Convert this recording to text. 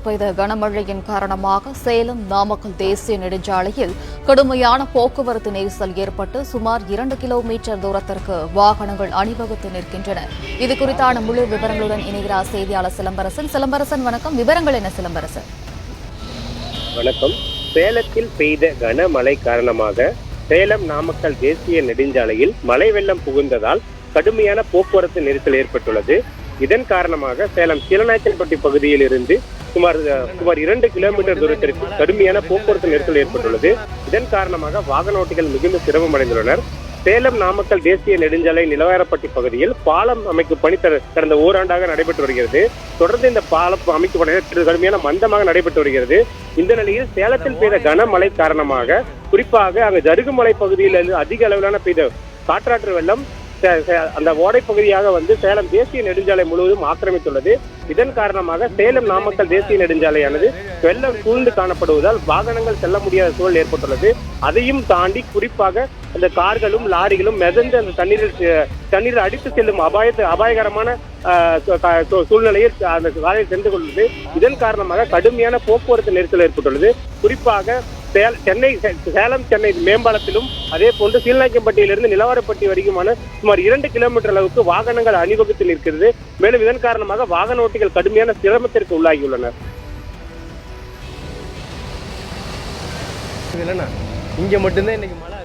பெய்த கனமழையின் காரணமாக சேலம் நாமக்கல் தேசிய நெடுஞ்சாலையில் கடுமையான போக்குவரத்து நெரிசல் ஏற்பட்டு சுமார் 2 கிலோமீட்டர் தூரத்திற்கு வாகனங்கள் அணிவகுத்து நிற்கின்றன. இதுகுறித்தான முழு விவரங்களுடன் இணைகிறார் செய்தியாளர் சிலம்பரசன். சிலம்பரசன், வணக்கம். விவரங்கள் என்ன சிலம்பரசன்? வணக்கம். சேலத்தில் பெய்த கனமழை காரணமாக சேலம் நாமக்கல் தேசிய நெடுஞ்சாலையில் மழை வெள்ளம் புகுந்ததால் கடுமையான போக்குவரத்து நெரிசல் ஏற்பட்டுள்ளது. இதன் காரணமாக சேலம் சீலநாயக்கன்பட்டி பகுதியில் இருந்து சுமார் 2 கிலோமீட்டர் தூரத்திற்கு கடுமையான போக்குவரத்து நெரிசல் ஏற்பட்டுள்ளது. இதன் காரணமாக வாகன ஓட்டிகள் மிகுந்த சிரமம் அடைந்துள்ளனர். சேலம் நாமக்கல் தேசிய நெடுஞ்சாலை நிலவரப்பட்டி பகுதியில் பாலம் அமைக்கும் பணி கடந்த ஓராண்டாக நடைபெற்று வருகிறது. தொடர்ந்து இந்த பாலம் அமைக்கும் பணி கடுமையான மந்தமாக நடைபெற்று வருகிறது. இந்த நிலையில் சேலத்தில் பெய்த கனமழை காரணமாக குறிப்பாக அங்கு ஜருகுமலை பகுதியில் அதிக அளவிலான பெய்த காற்றாற்று வெள்ளம் அந்த ஓடை பகுதியாக சேலம் தேசிய நெடுஞ்சாலை முழுவதும் ஆக்கிரமித்துள்ளது. இதன் காரணமாக சேலம் நாமக்கல் தேசிய நெடுஞ்சாலையானது வெள்ளம் சூழ்ந்து காணப்படுவதால் வாகனங்கள் செல்ல முடியாத சூழல் ஏற்பட்டுள்ளது. அதையும் தாண்டி குறிப்பாக அந்த கார்களும் லாரிகளும் மிதந்து அந்த தண்ணீரில் அடித்து செல்லும் அபாயகரமான சூழ்நிலையில் அந்த சாலையில் சென்று கொண்டுள்ளது. இதன் காரணமாக கடுமையான போக்குவரத்து நெரிசல் ஏற்பட்டுள்ளது. குறிப்பாக சேலம் சென்னை மேம்பாலத்திலும் அதே போன்று சீலநாயக்கன்பட்டியிலிருந்து நிலவரப்பட்டி வரைக்குமான சுமார் 2 கிலோமீட்டர் அளவுக்கு வாகனங்கள் அணிவகுத்து நிற்கிறது. மேலும் இதன் காரணமாக வாகன ஓட்டிகள் கடுமையான சிரமத்திற்கு உள்ளாகியுள்ளனர். இங்க மட்டும்தான் இன்னைக்கு மழை